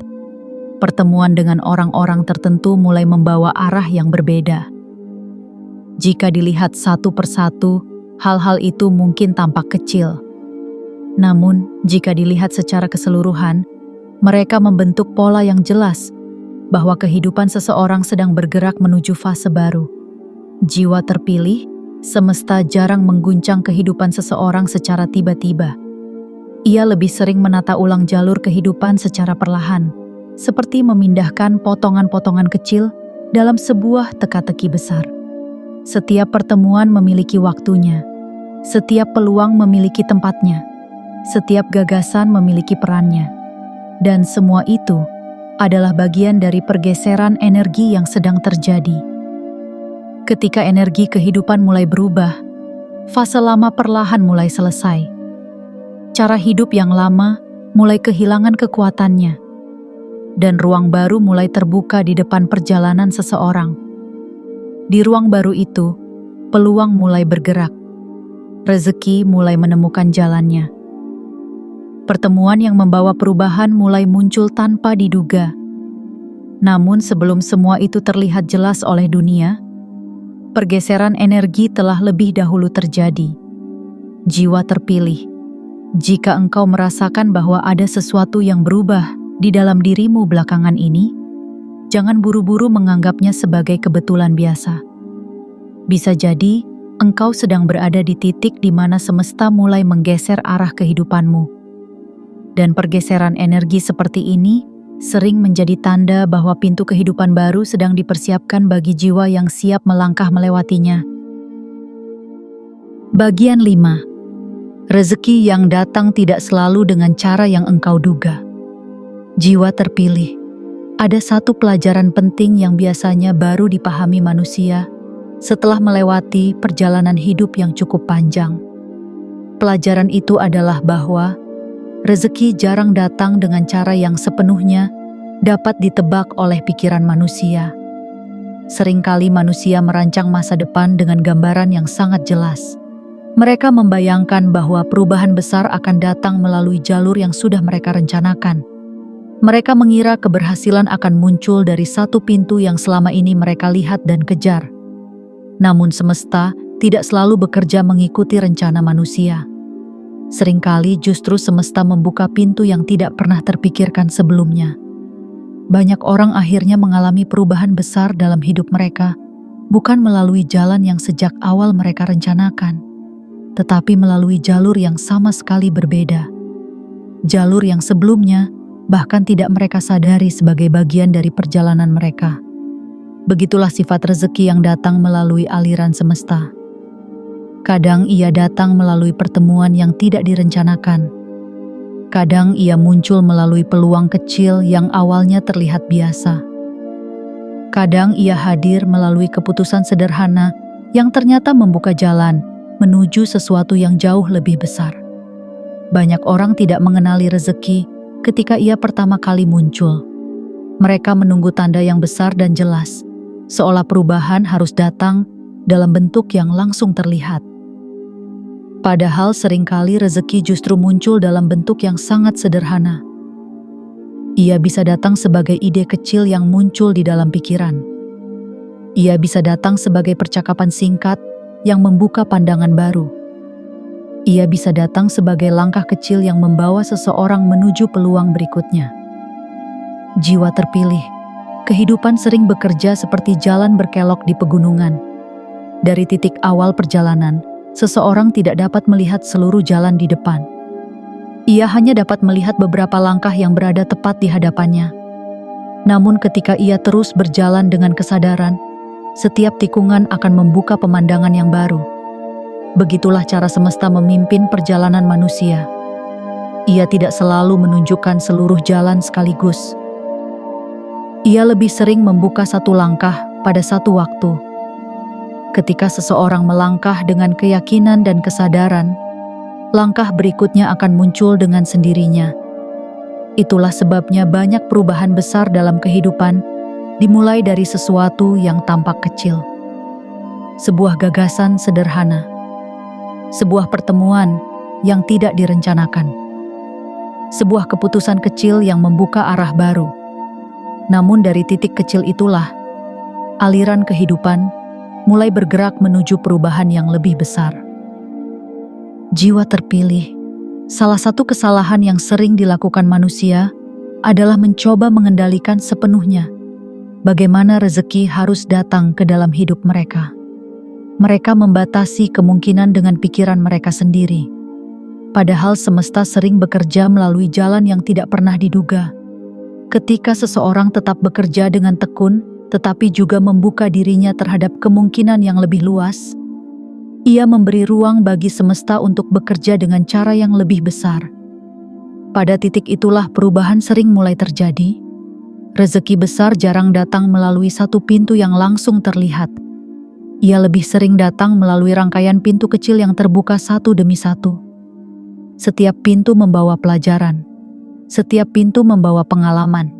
A: Pertemuan dengan orang-orang tertentu mulai membawa arah yang berbeda. Jika dilihat satu persatu, hal-hal itu mungkin tampak kecil. Namun, jika dilihat secara keseluruhan, mereka membentuk pola yang jelas bahwa kehidupan seseorang sedang bergerak menuju fase baru. Jiwa terpilih, semesta jarang mengguncang kehidupan seseorang secara tiba-tiba. Ia lebih sering menata ulang jalur kehidupan secara perlahan, seperti memindahkan potongan-potongan kecil dalam sebuah teka-teki besar. Setiap pertemuan memiliki waktunya, setiap peluang memiliki tempatnya, setiap gagasan memiliki perannya, dan semua itu adalah bagian dari pergeseran energi yang sedang terjadi. Ketika energi kehidupan mulai berubah, fase lama perlahan mulai selesai. Cara hidup yang lama mulai kehilangan kekuatannya, dan ruang baru mulai terbuka di depan perjalanan seseorang. Di ruang baru itu, peluang mulai bergerak. Rezeki mulai menemukan jalannya. Pertemuan yang membawa perubahan mulai muncul tanpa diduga. Namun sebelum semua itu terlihat jelas oleh dunia, pergeseran energi telah lebih dahulu terjadi. Jiwa terpilih, jika engkau merasakan bahwa ada sesuatu yang berubah di dalam dirimu belakangan ini, jangan buru-buru menganggapnya sebagai kebetulan biasa. Bisa jadi, engkau sedang berada di titik di mana semesta mulai menggeser arah kehidupanmu. Dan pergeseran energi seperti ini sering menjadi tanda bahwa pintu kehidupan baru sedang dipersiapkan bagi jiwa yang siap melangkah melewatinya. Bagian 5. Rezeki yang datang tidak selalu dengan cara yang engkau duga. Jiwa terpilih, ada satu pelajaran penting yang biasanya baru dipahami manusia setelah melewati perjalanan hidup yang cukup panjang. Pelajaran itu adalah bahwa rezeki jarang datang dengan cara yang sepenuhnya dapat ditebak oleh pikiran manusia. Seringkali manusia merancang masa depan dengan gambaran yang sangat jelas. Mereka membayangkan bahwa perubahan besar akan datang melalui jalur yang sudah mereka rencanakan. Mereka mengira keberhasilan akan muncul dari satu pintu yang selama ini mereka lihat dan kejar. Namun semesta tidak selalu bekerja mengikuti rencana manusia. Seringkali justru semesta membuka pintu yang tidak pernah terpikirkan sebelumnya. Banyak orang akhirnya mengalami perubahan besar dalam hidup mereka, bukan melalui jalan yang sejak awal mereka rencanakan, tetapi melalui jalur yang sama sekali berbeda. Jalur yang sebelumnya bahkan tidak mereka sadari sebagai bagian dari perjalanan mereka. Begitulah sifat rezeki yang datang melalui aliran semesta. Kadang ia datang melalui pertemuan yang tidak direncanakan. Kadang ia muncul melalui peluang kecil yang awalnya terlihat biasa. Kadang ia hadir melalui keputusan sederhana yang ternyata membuka jalan menuju sesuatu yang jauh lebih besar. Banyak orang tidak mengenali rezeki ketika ia pertama kali muncul. Mereka menunggu tanda yang besar dan jelas, seolah perubahan harus datang dalam bentuk yang langsung terlihat. Padahal seringkali rezeki justru muncul dalam bentuk yang sangat sederhana. Ia bisa datang sebagai ide kecil yang muncul di dalam pikiran. Ia bisa datang sebagai percakapan singkat yang membuka pandangan baru. Ia bisa datang sebagai langkah kecil yang membawa seseorang menuju peluang berikutnya. Jiwa terpilih, kehidupan sering bekerja seperti jalan berkelok di pegunungan. Dari titik awal perjalanan, seseorang tidak dapat melihat seluruh jalan di depan. Ia hanya dapat melihat beberapa langkah yang berada tepat di hadapannya. Namun ketika ia terus berjalan dengan kesadaran, setiap tikungan akan membuka pemandangan yang baru. Begitulah cara semesta memimpin perjalanan manusia. Ia tidak selalu menunjukkan seluruh jalan sekaligus. Ia lebih sering membuka satu langkah pada satu waktu. Ketika seseorang melangkah dengan keyakinan dan kesadaran, langkah berikutnya akan muncul dengan sendirinya. Itulah sebabnya banyak perubahan besar dalam kehidupan dimulai dari sesuatu yang tampak kecil. Sebuah gagasan sederhana. Sebuah pertemuan yang tidak direncanakan. Sebuah keputusan kecil yang membuka arah baru. Namun dari titik kecil itulah, aliran kehidupan mulai bergerak menuju perubahan yang lebih besar. Jiwa terpilih, salah satu kesalahan yang sering dilakukan manusia adalah mencoba mengendalikan sepenuhnya bagaimana rezeki harus datang ke dalam hidup mereka. Mereka membatasi kemungkinan dengan pikiran mereka sendiri. Padahal semesta sering bekerja melalui jalan yang tidak pernah diduga. Ketika seseorang tetap bekerja dengan tekun tetapi juga membuka dirinya terhadap kemungkinan yang lebih luas. Ia memberi ruang bagi semesta untuk bekerja dengan cara yang lebih besar. Pada titik itulah perubahan sering mulai terjadi. Rezeki besar jarang datang melalui satu pintu yang langsung terlihat. Ia lebih sering datang melalui rangkaian pintu kecil yang terbuka satu demi satu. Setiap pintu membawa pelajaran. Setiap pintu membawa pengalaman.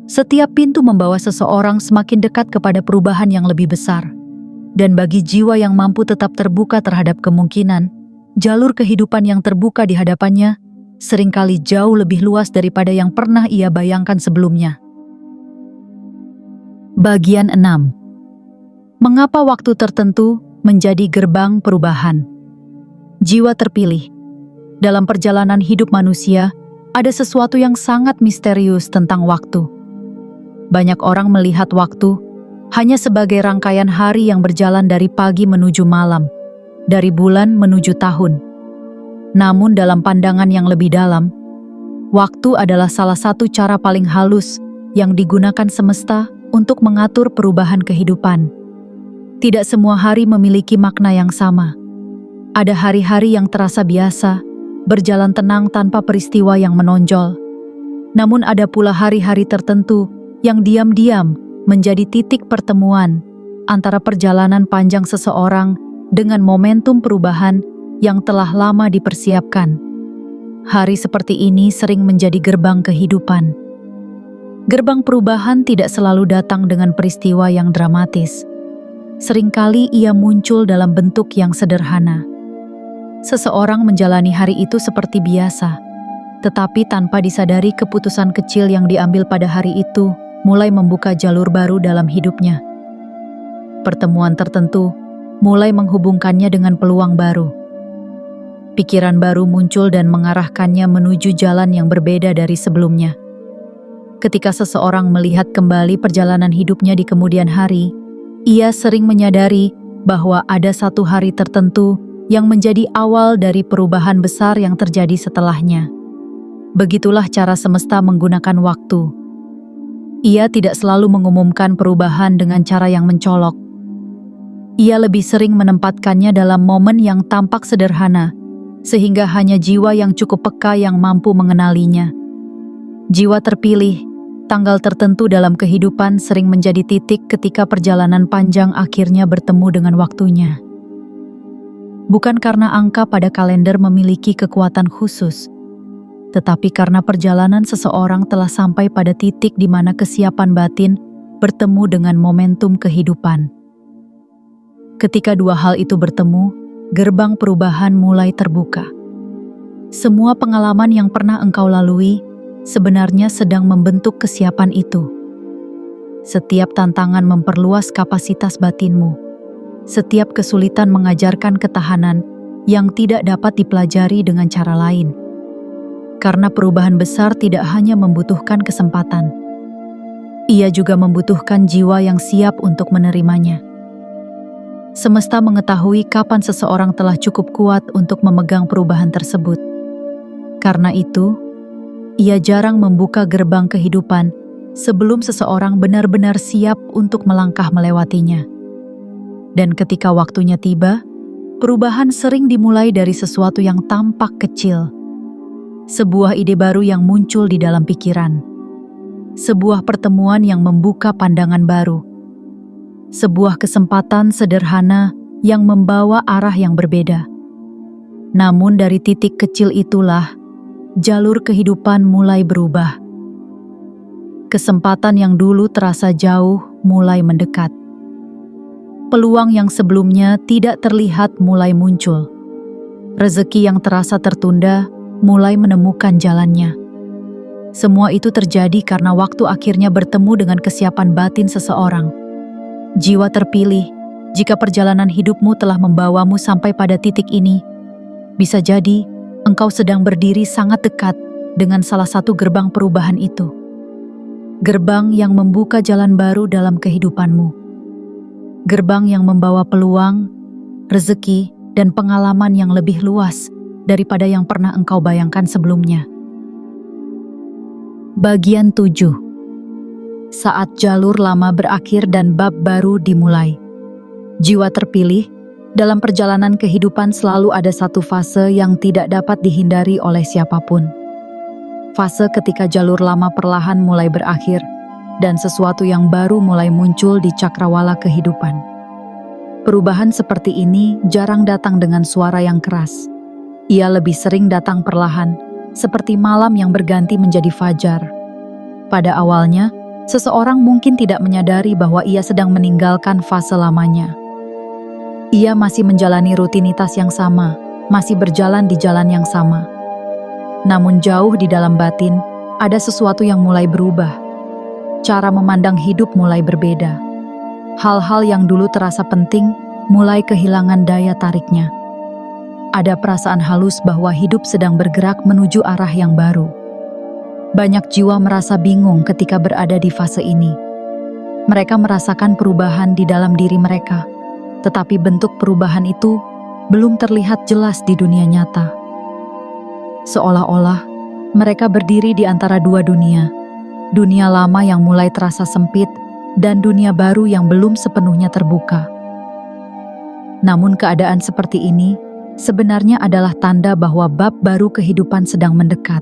A: Setiap pintu membawa seseorang semakin dekat kepada perubahan yang lebih besar. Dan bagi jiwa yang mampu tetap terbuka terhadap kemungkinan, jalur kehidupan yang terbuka di hadapannya seringkali jauh lebih luas daripada yang pernah ia bayangkan sebelumnya. Bagian 6. Mengapa waktu tertentu menjadi gerbang perubahan? Jiwa terpilih. Dalam perjalanan hidup manusia, ada sesuatu yang sangat misterius tentang waktu. Banyak orang melihat waktu hanya sebagai rangkaian hari yang berjalan dari pagi menuju malam, dari bulan menuju tahun. Namun dalam pandangan yang lebih dalam, waktu adalah salah satu cara paling halus yang digunakan semesta untuk mengatur perubahan kehidupan. Tidak semua hari memiliki makna yang sama. Ada hari-hari yang terasa biasa, berjalan tenang tanpa peristiwa yang menonjol. Namun ada pula hari-hari tertentu yang diam-diam menjadi titik pertemuan antara perjalanan panjang seseorang dengan momentum perubahan yang telah lama dipersiapkan. Hari seperti ini sering menjadi gerbang kehidupan. Gerbang perubahan tidak selalu datang dengan peristiwa yang dramatis. Seringkali ia muncul dalam bentuk yang sederhana. Seseorang menjalani hari itu seperti biasa, tetapi tanpa disadari keputusan kecil yang diambil pada hari itu mulai membuka jalur baru dalam hidupnya. Pertemuan tertentu mulai menghubungkannya dengan peluang baru. Pikiran baru muncul dan mengarahkannya menuju jalan yang berbeda dari sebelumnya. Ketika seseorang melihat kembali perjalanan hidupnya di kemudian hari, ia sering menyadari bahwa ada satu hari tertentu yang menjadi awal dari perubahan besar yang terjadi setelahnya. Begitulah cara semesta menggunakan waktu. Ia tidak selalu mengumumkan perubahan dengan cara yang mencolok. Ia lebih sering menempatkannya dalam momen yang tampak sederhana, sehingga hanya jiwa yang cukup peka yang mampu mengenalinya. Jiwa terpilih, tanggal tertentu dalam kehidupan sering menjadi titik ketika perjalanan panjang akhirnya bertemu dengan waktunya. Bukan karena angka pada kalender memiliki kekuatan khusus, tetapi karena perjalanan seseorang telah sampai pada titik di mana kesiapan batin bertemu dengan momentum kehidupan. Ketika dua hal itu bertemu, gerbang perubahan mulai terbuka. Semua pengalaman yang pernah engkau lalui sebenarnya sedang membentuk kesiapan itu. Setiap tantangan memperluas kapasitas batinmu. Setiap kesulitan mengajarkan ketahanan yang tidak dapat dipelajari dengan cara lain. Karena perubahan besar tidak hanya membutuhkan kesempatan, ia juga membutuhkan jiwa yang siap untuk menerimanya. Semesta mengetahui kapan seseorang telah cukup kuat untuk memegang perubahan tersebut. Karena itu, ia jarang membuka gerbang kehidupan sebelum seseorang benar-benar siap untuk melangkah melewatinya. Dan ketika waktunya tiba, perubahan sering dimulai dari sesuatu yang tampak kecil. Sebuah ide baru yang muncul di dalam pikiran. Sebuah pertemuan yang membuka pandangan baru. Sebuah kesempatan sederhana yang membawa arah yang berbeda. Namun dari titik kecil itulah, jalur kehidupan mulai berubah. Kesempatan yang dulu terasa jauh mulai mendekat. Peluang yang sebelumnya tidak terlihat mulai muncul. Rezeki yang terasa tertunda mulai menemukan jalannya. Semua itu terjadi karena waktu akhirnya bertemu dengan kesiapan batin seseorang. Jiwa terpilih, jika perjalanan hidupmu telah membawamu sampai pada titik ini, bisa jadi engkau sedang berdiri sangat dekat dengan salah satu gerbang perubahan itu. Gerbang yang membuka jalan baru dalam kehidupanmu. Gerbang yang membawa peluang, rezeki, dan pengalaman yang lebih luas daripada yang pernah engkau bayangkan sebelumnya. Bagian 7. saat jalur lama berakhir dan bab baru dimulai. Jiwa terpilih, dalam perjalanan kehidupan selalu ada satu fase yang tidak dapat dihindari oleh siapapun. Fase ketika jalur lama perlahan mulai berakhir dan sesuatu yang baru mulai muncul di cakrawala kehidupan. Perubahan seperti ini jarang datang dengan suara yang keras. Ia lebih sering datang perlahan, seperti malam yang berganti menjadi fajar. Pada awalnya, seseorang mungkin tidak menyadari bahwa ia sedang meninggalkan fase lamanya. Ia masih menjalani rutinitas yang sama, masih berjalan di jalan yang sama. Namun jauh di dalam batin, ada sesuatu yang mulai berubah. Cara memandang hidup mulai berbeda. Hal-hal yang dulu terasa penting, mulai kehilangan daya tariknya. Ada perasaan halus bahwa hidup sedang bergerak menuju arah yang baru. Banyak jiwa merasa bingung ketika berada di fase ini. Mereka merasakan perubahan di dalam diri mereka, tetapi bentuk perubahan itu belum terlihat jelas di dunia nyata. Seolah-olah mereka berdiri di antara dua dunia, dunia lama yang mulai terasa sempit dan dunia baru yang belum sepenuhnya terbuka. Namun keadaan seperti ini sebenarnya adalah tanda bahwa bab baru kehidupan sedang mendekat.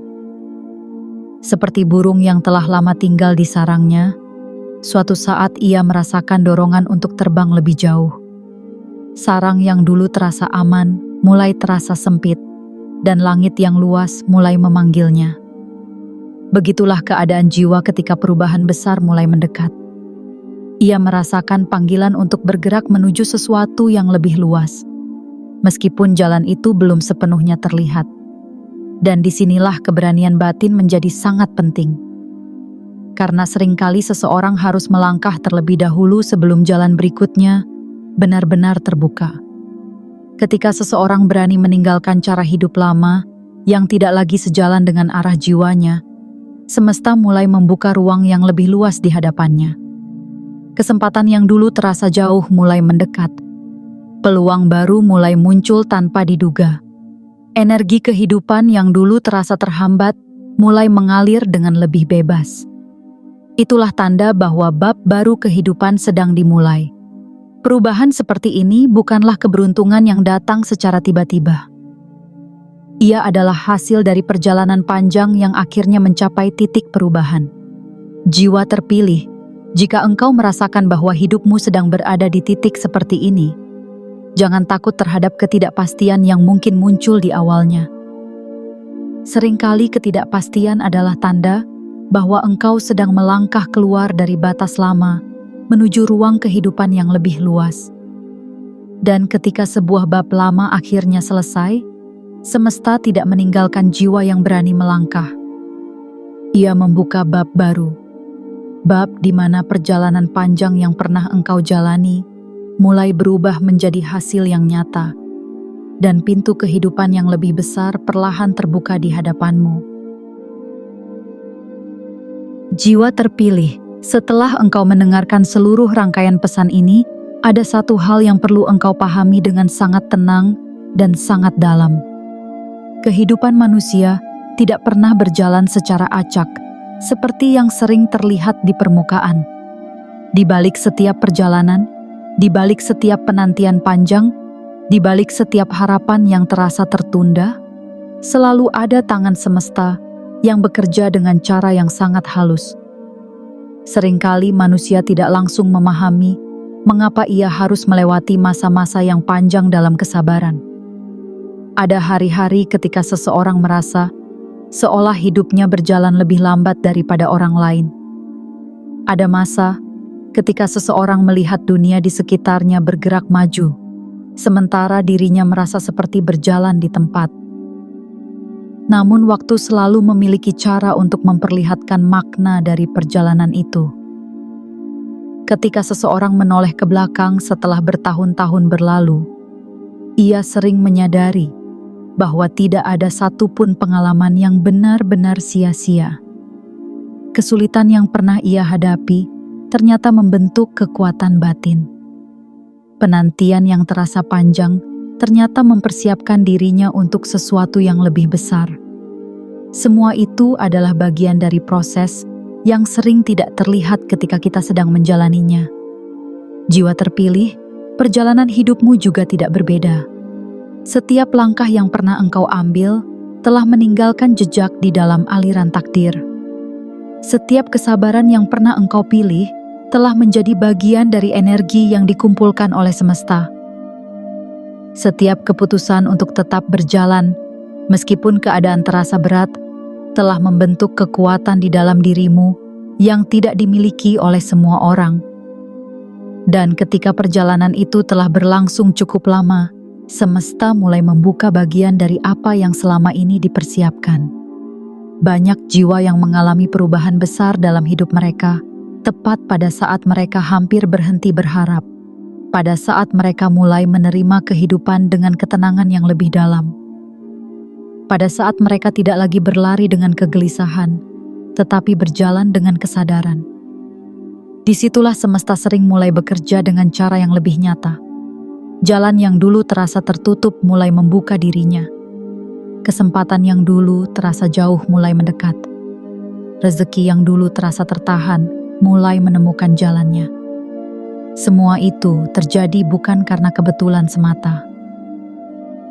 A: Seperti burung yang telah lama tinggal di sarangnya, suatu saat ia merasakan dorongan untuk terbang lebih jauh. Sarang yang dulu terasa aman mulai terasa sempit, dan langit yang luas mulai memanggilnya. Begitulah keadaan jiwa ketika perubahan besar mulai mendekat. Ia merasakan panggilan untuk bergerak menuju sesuatu yang lebih luas, meskipun jalan itu belum sepenuhnya terlihat. Dan disinilah keberanian batin menjadi sangat penting. Karena seringkali seseorang harus melangkah terlebih dahulu sebelum jalan berikutnya benar-benar terbuka. Ketika seseorang berani meninggalkan cara hidup lama yang tidak lagi sejalan dengan arah jiwanya, semesta mulai membuka ruang yang lebih luas di hadapannya. Kesempatan yang dulu terasa jauh mulai mendekat. Peluang baru mulai muncul tanpa diduga. Energi kehidupan yang dulu terasa terhambat mulai mengalir dengan lebih bebas. Itulah tanda bahwa bab baru kehidupan sedang dimulai. Perubahan seperti ini bukanlah keberuntungan yang datang secara tiba-tiba. Ia adalah hasil dari perjalanan panjang yang akhirnya mencapai titik perubahan. Jiwa terpilih, jika engkau merasakan bahwa hidupmu sedang berada di titik seperti ini, jangan takut terhadap ketidakpastian yang mungkin muncul di awalnya. Seringkali ketidakpastian adalah tanda bahwa engkau sedang melangkah keluar dari batas lama menuju ruang kehidupan yang lebih luas. Dan ketika sebuah bab lama akhirnya selesai, semesta tidak meninggalkan jiwa yang berani melangkah. Ia membuka bab baru. Bab di mana perjalanan panjang yang pernah engkau jalani mulai berubah menjadi hasil yang nyata, dan pintu kehidupan yang lebih besar perlahan terbuka di hadapanmu. Jiwa terpilih, setelah engkau mendengarkan seluruh rangkaian pesan ini, ada satu hal yang perlu engkau pahami dengan sangat tenang dan sangat dalam. Kehidupan manusia tidak pernah berjalan secara acak, seperti yang sering terlihat di permukaan. Di balik setiap perjalanan, di balik setiap penantian panjang, di balik setiap harapan yang terasa tertunda, selalu ada tangan semesta yang bekerja dengan cara yang sangat halus. Seringkali manusia tidak langsung memahami mengapa ia harus melewati masa-masa yang panjang dalam kesabaran. Ada hari-hari ketika seseorang merasa seolah hidupnya berjalan lebih lambat daripada orang lain. Ada masa ketika seseorang melihat dunia di sekitarnya bergerak maju, sementara dirinya merasa seperti berjalan di tempat. Namun waktu selalu memiliki cara untuk memperlihatkan makna dari perjalanan itu. Ketika seseorang menoleh ke belakang setelah bertahun-tahun berlalu, ia sering menyadari bahwa tidak ada satupun pengalaman yang benar-benar sia-sia. Kesulitan yang pernah ia hadapi ternyata membentuk kekuatan batin. Penantian yang terasa panjang ternyata mempersiapkan dirinya untuk sesuatu yang lebih besar. Semua itu adalah bagian dari proses yang sering tidak terlihat ketika kita sedang menjalaninya. Jiwa terpilih, perjalanan hidupmu juga tidak berbeda. Setiap langkah yang pernah engkau ambil telah meninggalkan jejak di dalam aliran takdir. Setiap kesabaran yang pernah engkau pilih telah menjadi bagian dari energi yang dikumpulkan oleh semesta. Setiap keputusan untuk tetap berjalan, meskipun keadaan terasa berat, telah membentuk kekuatan di dalam dirimu yang tidak dimiliki oleh semua orang. Dan ketika perjalanan itu telah berlangsung cukup lama, semesta mulai membuka bagian dari apa yang selama ini dipersiapkan. Banyak jiwa yang mengalami perubahan besar dalam hidup mereka, tepat pada saat mereka hampir berhenti berharap, pada saat mereka mulai menerima kehidupan dengan ketenangan yang lebih dalam. Pada saat mereka tidak lagi berlari dengan kegelisahan, tetapi berjalan dengan kesadaran. Disitulah semesta sering mulai bekerja dengan cara yang lebih nyata. Jalan yang dulu terasa tertutup mulai membuka dirinya. Kesempatan yang dulu terasa jauh mulai mendekat. Rezeki yang dulu terasa tertahan mulai menemukan jalannya. Semua itu terjadi bukan karena kebetulan semata.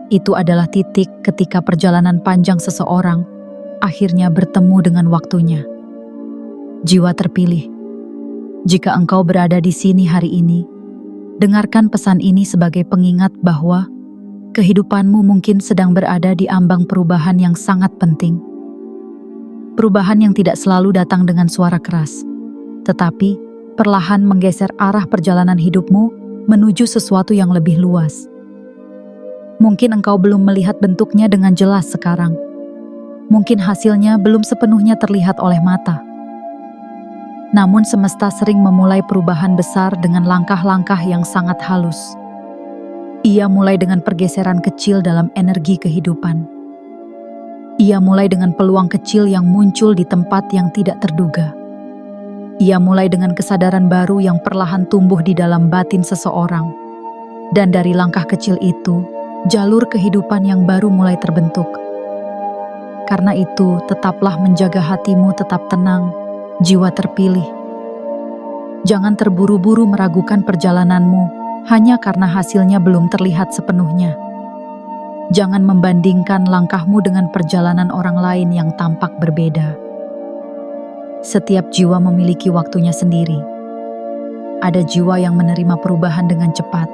A: Itu adalah titik ketika perjalanan panjang seseorang akhirnya bertemu dengan waktunya. Jiwa terpilih, jika engkau berada di sini hari ini, dengarkan pesan ini sebagai pengingat bahwa kehidupanmu mungkin sedang berada di ambang perubahan yang sangat penting. Perubahan yang tidak selalu datang dengan suara keras, tetapi perlahan menggeser arah perjalanan hidupmu menuju sesuatu yang lebih luas. Mungkin engkau belum melihat bentuknya dengan jelas sekarang. Mungkin hasilnya belum sepenuhnya terlihat oleh mata. Namun semesta sering memulai perubahan besar dengan langkah-langkah yang sangat halus. Ia mulai dengan pergeseran kecil dalam energi kehidupan. Ia mulai dengan peluang kecil yang muncul di tempat yang tidak terduga. Ia mulai dengan kesadaran baru yang perlahan tumbuh di dalam batin seseorang. Dan dari langkah kecil itu, jalur kehidupan yang baru mulai terbentuk. Karena itu, tetaplah menjaga hatimu tetap tenang, jiwa terpilih. Jangan terburu-buru meragukan perjalananmu hanya karena hasilnya belum terlihat sepenuhnya. Jangan membandingkan langkahmu dengan perjalanan orang lain yang tampak berbeda. Setiap jiwa memiliki waktunya sendiri. Ada jiwa yang menerima perubahan dengan cepat.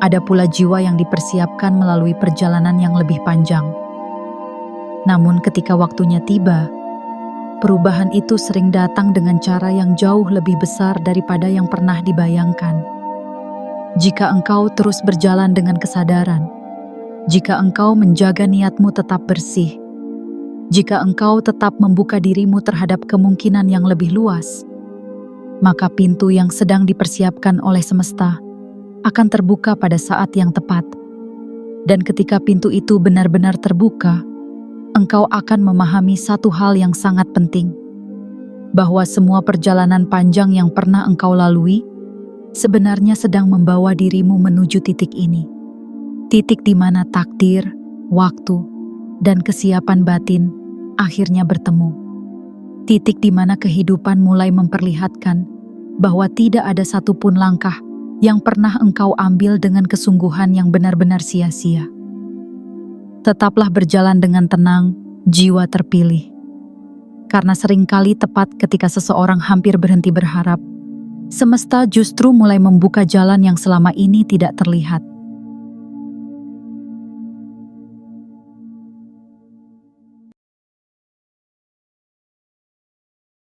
A: Ada pula jiwa yang dipersiapkan melalui perjalanan yang lebih panjang. Namun ketika waktunya tiba, perubahan itu sering datang dengan cara yang jauh lebih besar daripada yang pernah dibayangkan. Jika engkau terus berjalan dengan kesadaran, jika engkau menjaga niatmu tetap bersih, jika engkau tetap membuka dirimu terhadap kemungkinan yang lebih luas, maka pintu yang sedang dipersiapkan oleh semesta akan terbuka pada saat yang tepat. Dan ketika pintu itu benar-benar terbuka, engkau akan memahami satu hal yang sangat penting, bahwa semua perjalanan panjang yang pernah engkau lalui sebenarnya sedang membawa dirimu menuju titik ini. Titik di mana takdir, waktu, dan kesiapan batin akhirnya bertemu. Titik di mana kehidupan mulai memperlihatkan bahwa tidak ada satupun langkah yang pernah engkau ambil dengan kesungguhan yang benar-benar sia-sia. Tetaplah berjalan dengan tenang, jiwa terpilih. Karena seringkali tepat ketika seseorang hampir berhenti berharap, semesta justru mulai membuka jalan yang selama ini tidak terlihat.